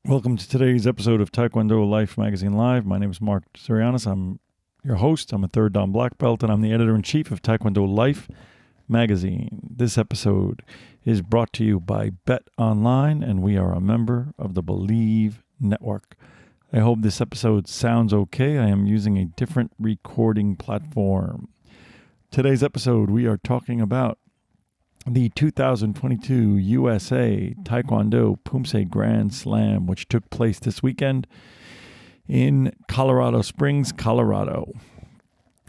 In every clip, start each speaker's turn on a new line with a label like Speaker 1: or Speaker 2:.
Speaker 1: Welcome to today's episode of Taekwondo Life Magazine Live. My name is Marc Zirogiannis. I'm your host. I'm a third Dan black belt, and I'm the editor-in-chief of Taekwondo Life Magazine. This episode is brought to you by Bet Online, and we are a member of the Believe Network. I hope this episode sounds okay. I am using a different recording platform. Today's episode, we are talking about the 2022 USA Taekwondo Poomsae Grand Slam, which took place this weekend in Colorado Springs, Colorado.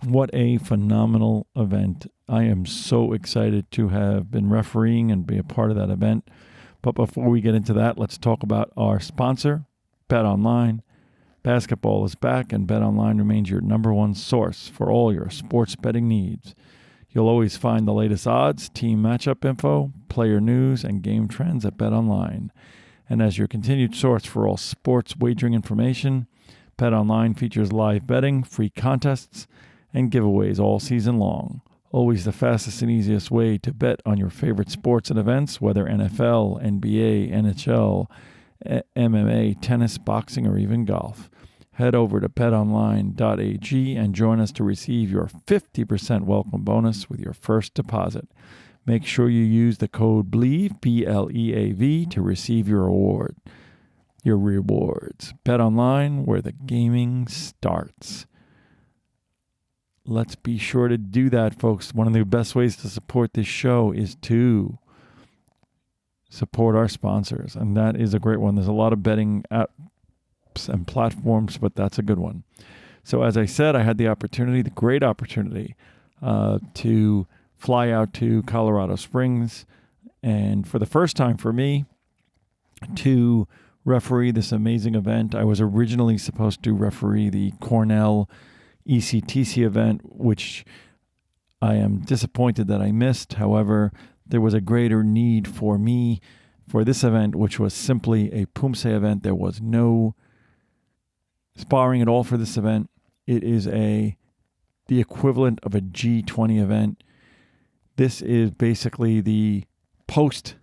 Speaker 1: What a phenomenal event. I am so excited to have been refereeing and be a part of that event. But before we get into that, let's talk about our sponsor, Bet Online. Basketball is back, and Bet Online remains your number one source for all your sports betting needs. You'll always find the latest odds, team matchup info, player news, and game trends at BetOnline. And as your continued source for all sports wagering information, BetOnline features live betting, free contests, and giveaways all season long. Always the fastest and easiest way to bet on your favorite sports and events, whether NFL, NBA, NHL, MMA, tennis, boxing, or even golf. Head over to betonline.ag and join us to receive your 50% welcome bonus with your first deposit. Make sure you use the code BLEAV, B-L-E-A-V, to receive your rewards. BetOnline, where the gaming starts. Let's be sure to do that, folks. One of the best ways to support this show is to support our sponsors, and that is a great one. There's a lot of betting and platforms, but that's a good one. So as I said, I had the great opportunity to fly out to Colorado Springs, and for the first time for me to referee this amazing event. I was originally supposed to referee the Cornell ECTC event, which I am disappointed that I missed. However, there was a greater need for me for this event, which was simply a Poomsae event. There was no sparring at all for this event. It is the equivalent of a G20 event. This is basically the post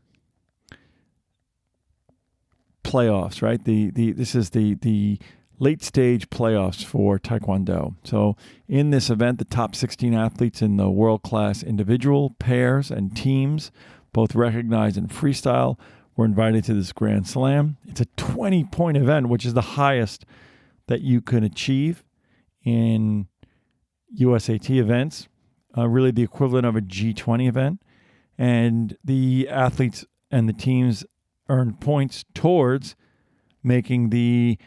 Speaker 1: playoffs, right? This is the late stage playoffs for Taekwondo. So in this event, the top 16 athletes in the world-class individual, pairs, and teams, both recognized in freestyle, were invited to this Grand Slam. It's a 20-point event, which is the highest that you can achieve in USAT events, really the equivalent of a G20 event. And the athletes and the teams earned points towards making the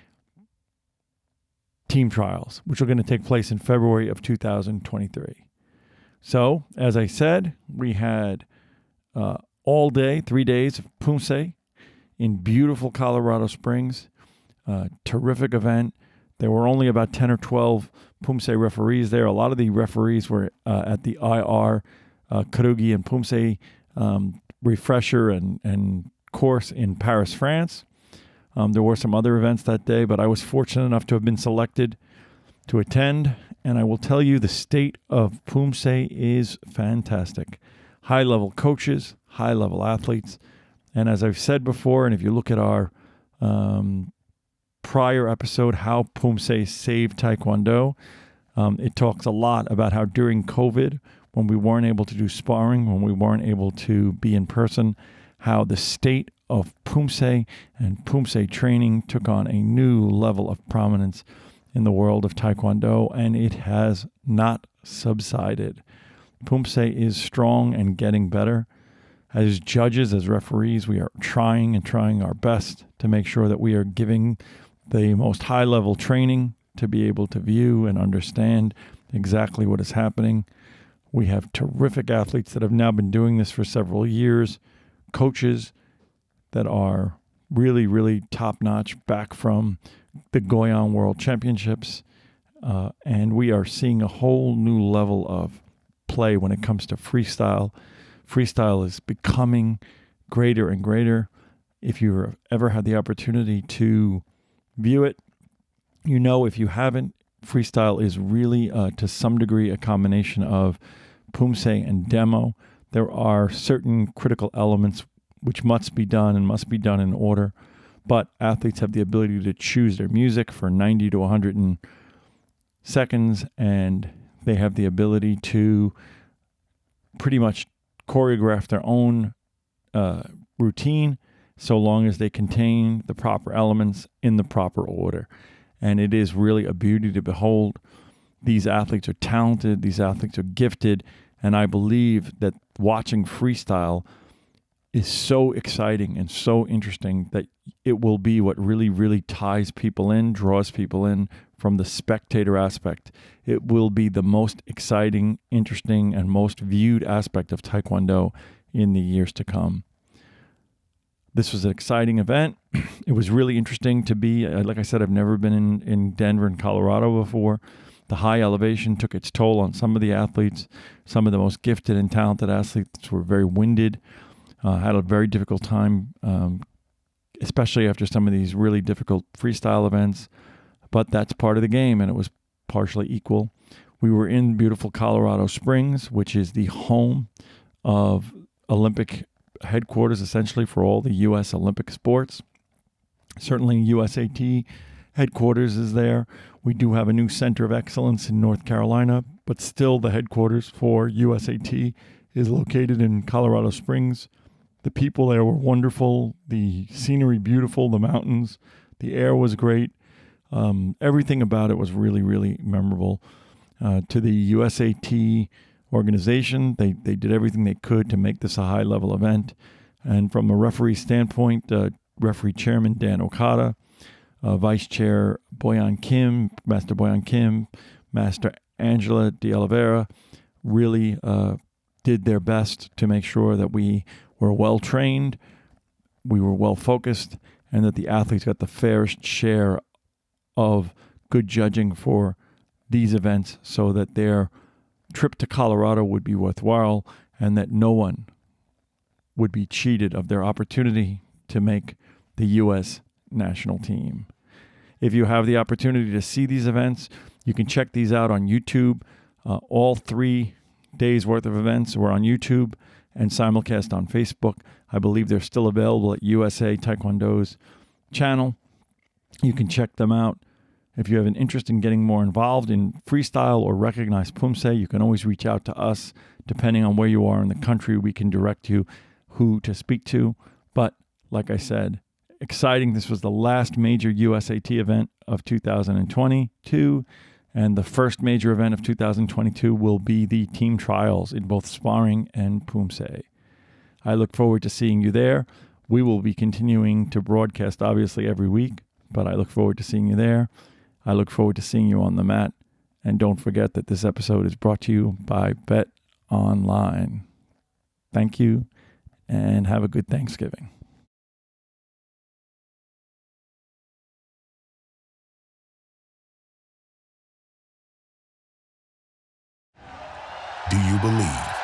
Speaker 1: team trials, which are going to take place in February of 2023. So, as I said, we had all day, 3 days of Poomsae in beautiful Colorado Springs. Terrific event. There were only about 10 or 12 Poomsae referees there. A lot of the referees were at the IR Karugi and Poomsae refresher and course in Paris, France. There were some other events that day, but I was fortunate enough to have been selected to attend. And I will tell you, the state of Poomsae is fantastic. High-level coaches, high-level athletes. And as I've said before, and if you look at our prior episode, How Poomsae Saved Taekwondo, it talks a lot about how during COVID, when we weren't able to do sparring, when we weren't able to be in person, how the state of Poomsae and Poomsae training took on a new level of prominence in the world of Taekwondo, and it has not subsided. Poomsae is strong and getting better. As judges, as referees, we are trying our best to make sure that we are giving the most high-level training to be able to view and understand exactly what is happening. We have terrific athletes that have now been doing this for several years, coaches that are really, really top-notch back from the Goyan World Championships, and we are seeing a whole new level of play when it comes to freestyle. Freestyle is becoming greater and greater. If you've ever had the opportunity to view it, you know, if you haven't, freestyle is really, to some degree, a combination of Poomsae and demo. There are certain critical elements which must be done and must be done in order. but athletes have the ability to choose their music for 90 to 100 seconds, and they have the ability to pretty much choreograph their own routine, so long as they contain the proper elements in the proper order. And it is really a beauty to behold. These athletes are talented, these athletes are gifted, and I believe that watching freestyle is so exciting and so interesting that it will be what really, really ties people in, draws people in from the spectator aspect. It will be the most exciting, interesting, and most viewed aspect of Taekwondo in the years to come. This was an exciting event. It was really interesting to be, like I said, I've never been in Denver and Colorado before. The high elevation took its toll on some of the athletes. Some of the most gifted and talented athletes were very winded, had a very difficult time, especially after some of these really difficult freestyle events. But that's part of the game, and it was partially equal. We were in beautiful Colorado Springs, which is the home of Olympic headquarters, essentially, for all the U.S. Olympic sports. Certainly USAT headquarters is there. We do have a new center of excellence in North Carolina, but still the headquarters for USAT is located in Colorado Springs. The people there were wonderful, the scenery beautiful, the mountains, the air was great. Everything about it was really, really memorable. To the USAT organization, they did everything they could to make this a high-level event. And from a referee standpoint, referee chairman Dan Okada, vice chair Boyan Kim, Master Boyan Kim, Master Angela de Oliveira really did their best to make sure that we were well-trained, we were well-focused, and that the athletes got the fairest share of good judging for these events so that their trip to Colorado would be worthwhile and that no one would be cheated of their opportunity to make the U.S. national team. If you have the opportunity to see these events, you can check these out on YouTube. All 3 days worth of events were on YouTube and simulcast on Facebook. I believe they're still available at USA Taekwondo's channel. You can check them out. If you have an interest in getting more involved in freestyle or recognized Poomsae, you can always reach out to us. Depending on where you are in the country, we can direct you who to speak to. But like I said, exciting. This was the last major USAT event of 2022, and the first major event of 2022 will be the team trials in both sparring and Poomsae. I look forward to seeing you there. We will be continuing to broadcast, obviously, every week, but I look forward to seeing you there. I look forward to seeing you on the mat. And don't forget that this episode is brought to you by Bet Online. Thank you, and have a good Thanksgiving.
Speaker 2: Do you believe